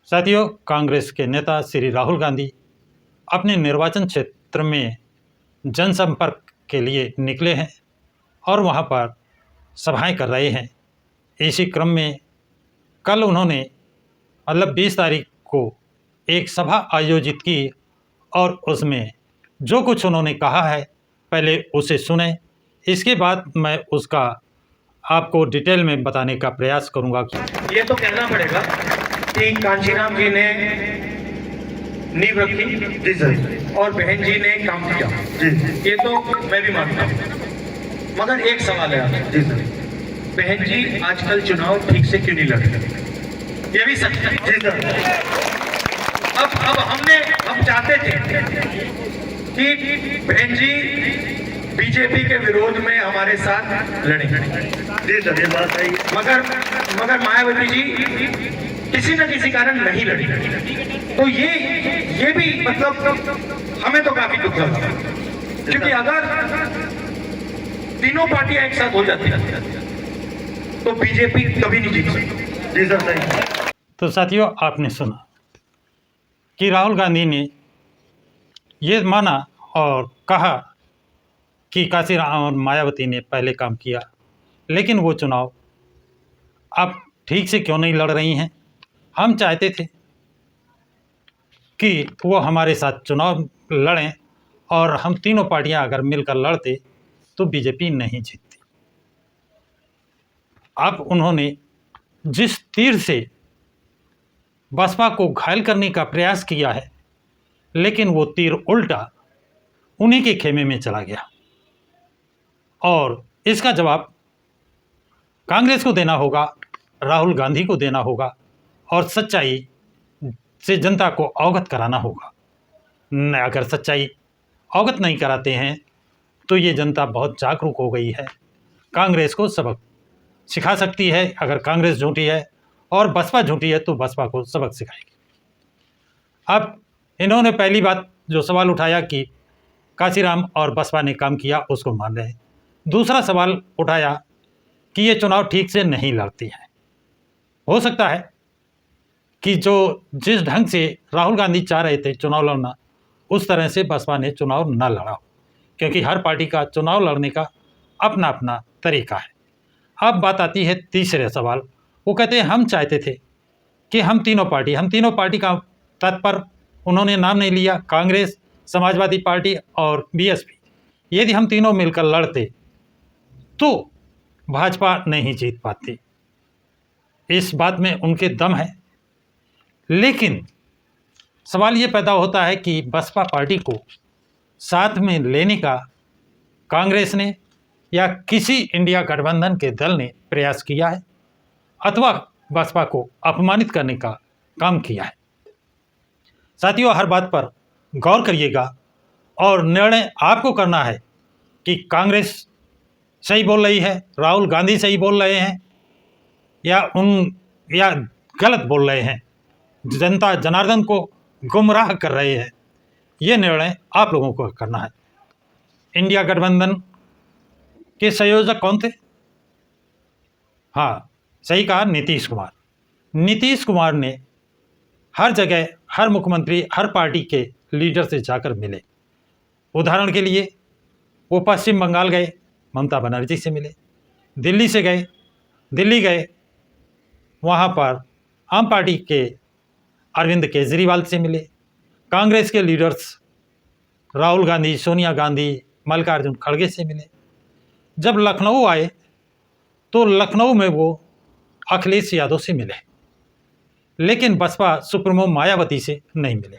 साथियों, कांग्रेस के नेता श्री राहुल गांधी अपने निर्वाचन क्षेत्र में जनसंपर्क के लिए निकले हैं और वहां पर सभाएं कर रहे हैं। इसी क्रम में कल उन्होंने 20 तारीख को एक सभा आयोजित की और उसमें जो कुछ उन्होंने कहा है पहले उसे सुने, इसके बाद मैं उसका आपको डिटेल में बताने का प्रयास करूंगा। ये तो कहना पड़ेगा कि कांशीराम जी ने नींव रखी जी सर, और बहन जी ने काम किया जी, ये तो मैं भी मानता हूँ। मगर एक सवाल है जी सर, बहन जी आजकल चुनाव ठीक से क्यों नहीं लड़ रहे? ये भी सच है जी सर। अब हम चाहते थे कि बहन जी बीजेपी के विरोध में हमारे साथ लड़े जी सर, ये बात है। मगर मायावती जी किसी न किसी कारण नहीं लड़ी, तो ये भी मतलब हमें तो काफी दुख लगा, क्योंकि अगर तीनों पार्टियां एक साथ हो जाती तो बीजेपी कभी नहीं जीत सकती जी सर। सही। तो साथियों, आपने सुना कि राहुल गांधी ने ये माना और कहा कि कांशीराम और मायावती ने पहले काम किया, लेकिन वो चुनाव अब ठीक से क्यों नहीं लड़ रही हैं। हम चाहते थे कि वो हमारे साथ चुनाव लड़ें और हम तीनों पार्टियां अगर मिलकर लड़ते तो बीजेपी नहीं जीतती। अब उन्होंने जिस तीर से बसपा को घायल करने का प्रयास किया है, लेकिन वो तीर उल्टा उन्हीं के खेमे में चला गया और इसका जवाब कांग्रेस को देना होगा, राहुल गांधी को देना होगा और सच्चाई से जनता को अवगत कराना होगा। अगर सच्चाई अवगत नहीं कराते हैं तो ये जनता बहुत जागरूक हो गई है, कांग्रेस को सबक सिखा सकती है। अगर कांग्रेस झूठी है और बसपा झूठी है तो बसपा को सबक सिखाएगी। अब इन्होंने पहली बात जो सवाल उठाया कि कांशीराम और बसपा ने काम किया, उसको मान रहे हैं। दूसरा सवाल उठाया कि ये चुनाव ठीक से नहीं लड़ती है। हो सकता है कि जो जिस ढंग से राहुल गांधी चाह रहे थे चुनाव लड़ना, उस तरह से बसपा ने चुनाव न लड़ा हो, क्योंकि हर पार्टी का चुनाव लड़ने का अपना अपना तरीका है। अब बात आती है तीसरे सवाल। वो कहते हैं हम चाहते थे कि हम तीनों पार्टी का तात्पर्य उन्होंने नाम नहीं लिया, कांग्रेस, समाजवादी पार्टी और बीएसपी, यदि हम तीनों मिलकर लड़ते तो भाजपा नहीं जीत पाती। इस बात में उनके दम है, लेकिन सवाल ये पैदा होता है कि बसपा पार्टी को साथ में लेने का कांग्रेस ने या किसी इंडिया गठबंधन के दल ने प्रयास किया है अथवा बसपा को अपमानित करने का काम किया है। साथियों, हर बात पर गौर करिएगा और निर्णय आपको करना है कि कांग्रेस सही बोल रही है, राहुल गांधी सही बोल रहे हैं या गलत बोल रहे हैं, जनता जनार्दन को गुमराह कर रहे हैं। ये निर्णय आप लोगों को करना है। इंडिया गठबंधन के संयोजक कौन थे? हाँ, सही कहा, नीतीश कुमार। नीतीश कुमार ने हर जगह, हर मुख्यमंत्री, हर पार्टी के लीडर से जाकर मिले। उदाहरण के लिए वो पश्चिम बंगाल गए, ममता बनर्जी से मिले। दिल्ली गए, वहाँ पर आम पार्टी के अरविंद केजरीवाल से मिले। कांग्रेस के लीडर्स राहुल गांधी, सोनिया गांधी, मल्लिकार्जुन खड़गे से मिले। जब लखनऊ आए तो लखनऊ में वो अखिलेश यादव से मिले, लेकिन बसपा सुप्रीमो मायावती से नहीं मिले।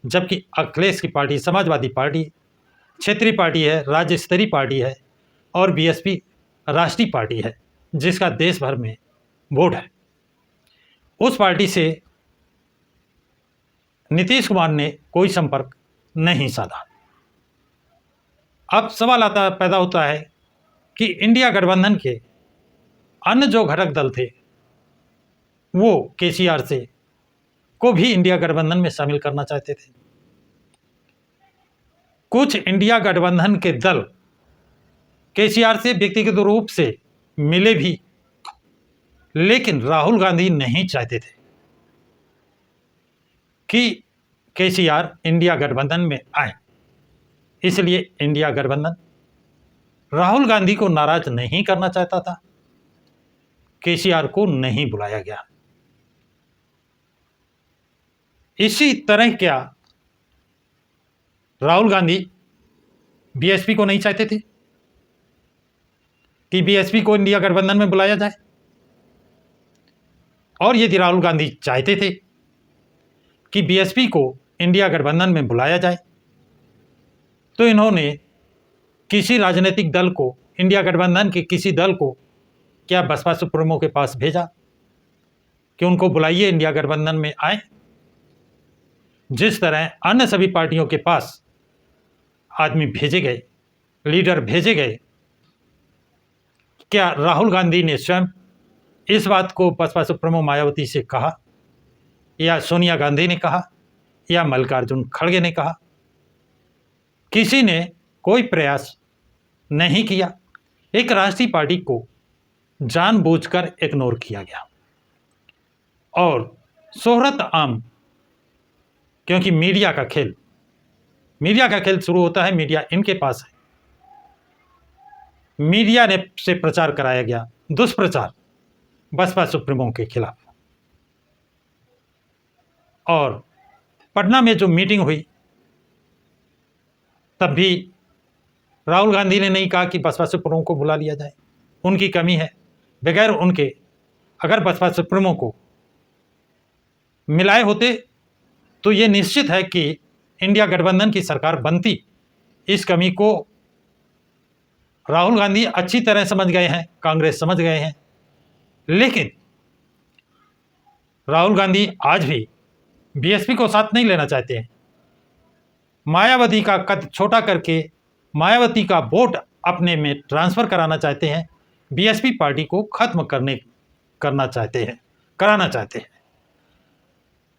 जबकि अखिलेश की पार्टी समाजवादी पार्टी क्षेत्रीय पार्टी है, राज्य स्तरीय पार्टी है और बीएसपी राष्ट्रीय पार्टी है, जिसका देश भर में वोट है। उस पार्टी से नीतीश कुमार ने कोई संपर्क नहीं साधा। अब सवाल पैदा होता है कि इंडिया गठबंधन के अन्य जो घटक दल थे वो केसीआर से को भी इंडिया गठबंधन में शामिल करना चाहते थे। कुछ इंडिया गठबंधन के दल केसीआर से व्यक्तिगत रूप से मिले भी, लेकिन राहुल गांधी नहीं चाहते थे कि केसीआर इंडिया गठबंधन में आए, इसलिए इंडिया गठबंधन राहुल गांधी को नाराज नहीं करना चाहता था, केसीआर को नहीं बुलाया गया। इसी तरह क्या राहुल गांधी बीएसपी को नहीं चाहते थे कि बीएसपी को इंडिया गठबंधन में बुलाया जाए? और यदि राहुल गांधी चाहते थे कि बीएसपी को इंडिया गठबंधन में बुलाया जाए, तो इन्होंने किसी राजनीतिक दल को, इंडिया गठबंधन के किसी दल को क्या बसपा सुप्रीमो के पास भेजा कि उनको बुलाइए, इंडिया गठबंधन में आए? जिस तरह अन्य सभी पार्टियों के पास आदमी भेजे गए, लीडर भेजे गए, क्या राहुल गांधी ने स्वयं इस बात को बसपा सुप्रीमो मायावती से कहा, या सोनिया गांधी ने कहा, या मल्लिकार्जुन खड़गे ने कहा? किसी ने कोई प्रयास नहीं किया। एक राष्ट्रीय पार्टी को जानबूझकर इग्नोर किया गया। और शोहरत आम, क्योंकि मीडिया का खेल शुरू होता है, मीडिया इनके पास है। मीडिया ने से प्रचार कराया गया, दुष्प्रचार बसपा सुप्रीमो के खिलाफ। और पटना में जो मीटिंग हुई, तब भी राहुल गांधी ने नहीं कहा कि बसपा सुप्रीमो को बुला लिया जाए, उनकी कमी है। बगैर उनके अगर बसपा सुप्रीमो को मिलाए होते तो ये निश्चित है कि इंडिया गठबंधन की सरकार बनती। इस कमी को राहुल गांधी अच्छी तरह समझ गए हैं, कांग्रेस समझ गए हैं। लेकिन राहुल गांधी आज भी बीएसपी को साथ नहीं लेना चाहते हैं। मायावती का कद छोटा करके मायावती का वोट अपने में ट्रांसफ़र कराना चाहते हैं, बीएसपी पार्टी को खत्म कराना चाहते हैं।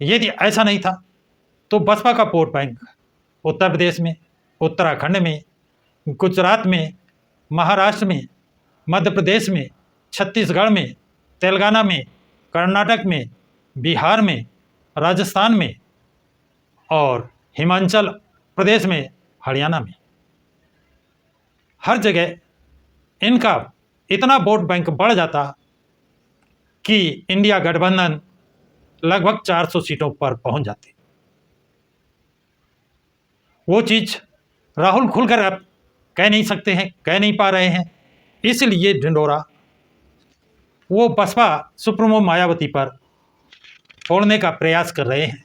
यदि ऐसा नहीं था तो बसपा का वोट बैंक उत्तर प्रदेश में, उत्तराखंड में, गुजरात में, महाराष्ट्र में, मध्य प्रदेश में, छत्तीसगढ़ में, तेलंगाना में, कर्नाटक में, बिहार में, राजस्थान में और हिमाचल प्रदेश में, हरियाणा में, हर जगह इनका इतना वोट बैंक बढ़ जाता कि इंडिया गठबंधन लगभग 400 सीटों पर पहुंच जाती। वो चीज़ राहुल खुलकर अब कह नहीं सकते हैं, कह नहीं पा रहे हैं। इसलिए ढिंढोरा वो बसपा सुप्रीमो मायावती पर फोड़ने का प्रयास कर रहे हैं,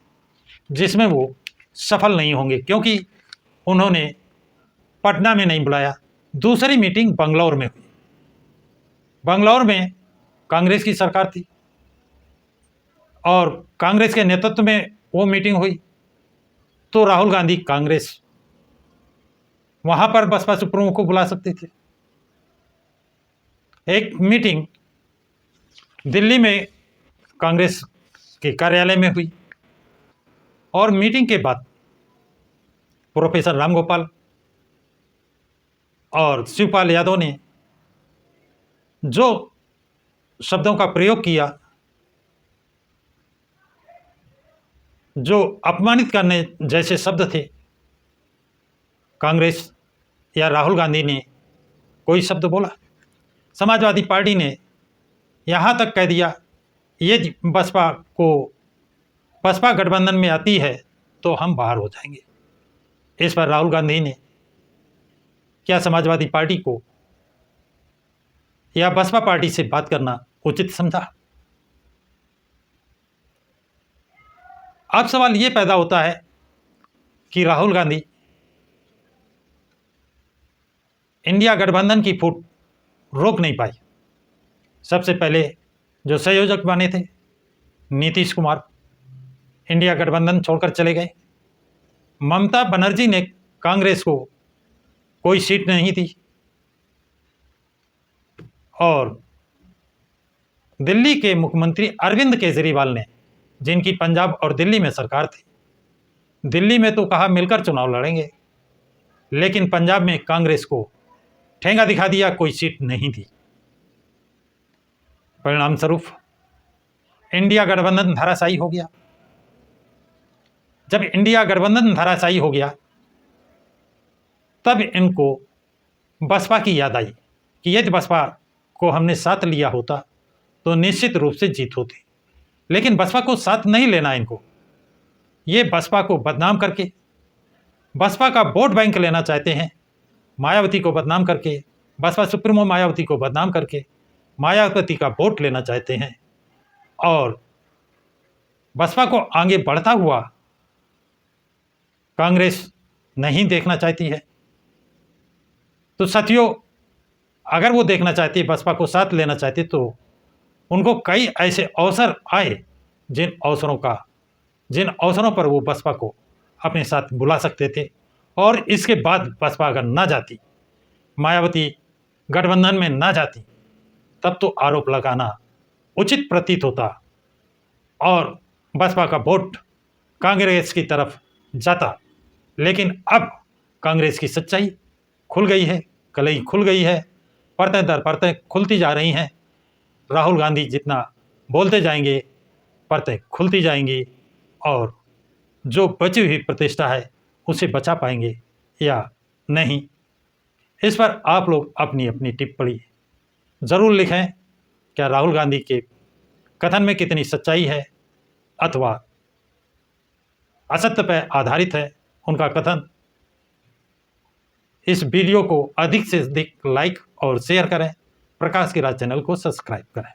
जिसमें वो सफल नहीं होंगे, क्योंकि उन्होंने पटना में नहीं बुलाया। दूसरी मीटिंग बंगलौर में हुई। बंगलौर में कांग्रेस की सरकार थी और कांग्रेस के नेतृत्व में वो मीटिंग हुई, तो राहुल गांधी कांग्रेस वहाँ पर बसपा सुप्रीमो को बुला सकते थे। एक मीटिंग दिल्ली में कांग्रेस के कार्यालय में हुई और मीटिंग के बाद प्रोफेसर रामगोपाल और शिवपाल यादव ने जो शब्दों का प्रयोग किया, जो अपमानित करने जैसे शब्द थे, कांग्रेस या राहुल गांधी ने कोई शब्द बोला? समाजवादी पार्टी ने यहाँ तक कह दिया यदि बसपा गठबंधन में आती है तो हम बाहर हो जाएंगे। इस पर राहुल गांधी ने क्या समाजवादी पार्टी को या बसपा पार्टी से बात करना उचित समझा? अब सवाल ये पैदा होता है कि राहुल गांधी इंडिया गठबंधन की फूट रोक नहीं पाई। सबसे पहले जो संयोजक बने थे नीतीश कुमार, इंडिया गठबंधन छोड़कर चले गए। ममता बनर्जी ने कांग्रेस को कोई सीट नहीं दी और दिल्ली के मुख्यमंत्री अरविंद केजरीवाल ने, जिनकी पंजाब और दिल्ली में सरकार थी, दिल्ली में तो कहा मिलकर चुनाव लड़ेंगे, लेकिन पंजाब में कांग्रेस को ठेंगा दिखा दिया, कोई सीट नहीं दी। परिणाम स्वरूप इंडिया गठबंधन धराशायी हो गया। जब इंडिया गठबंधन धराशायी हो गया तब इनको बसपा की याद आई कि यदि बसपा को हमने साथ लिया होता तो निश्चित रूप से जीत होती। लेकिन बसपा को साथ नहीं लेना इनको, ये बसपा को बदनाम करके, बसपा का वोट बैंक लेना चाहते हैं, मायावती को बदनाम करके, बसपा सुप्रीमो मायावती को बदनाम करके मायावती का वोट लेना चाहते हैं और बसपा को आगे बढ़ता हुआ कांग्रेस नहीं देखना चाहती है। तो साथियों, अगर वो देखना चाहती है, बसपा को साथ लेना चाहती, तो उनको कई ऐसे अवसर आए जिन अवसरों पर वो बसपा को अपने साथ बुला सकते थे। और इसके बाद बसपा अगर ना जाती, मायावती गठबंधन में ना जाती, तब तो आरोप लगाना उचित प्रतीत होता और बसपा का वोट कांग्रेस की तरफ जाता। लेकिन अब कांग्रेस की सच्चाई खुल गई है, कलई खुल गई है, परतें दर परतें खुलती जा रही हैं। राहुल गांधी जितना बोलते जाएंगे परतें खुलती जाएंगी और जो बची हुई प्रतिष्ठा है उसे बचा पाएंगे या नहीं, इस पर आप लोग अपनी अपनी टिप्पणी ज़रूर लिखें। क्या राहुल गांधी के कथन में कितनी सच्चाई है अथवा असत्य पर आधारित है उनका कथन। इस वीडियो को अधिक से अधिक लाइक और शेयर करें। प्रकाश की राज चैनल को सब्सक्राइब करें।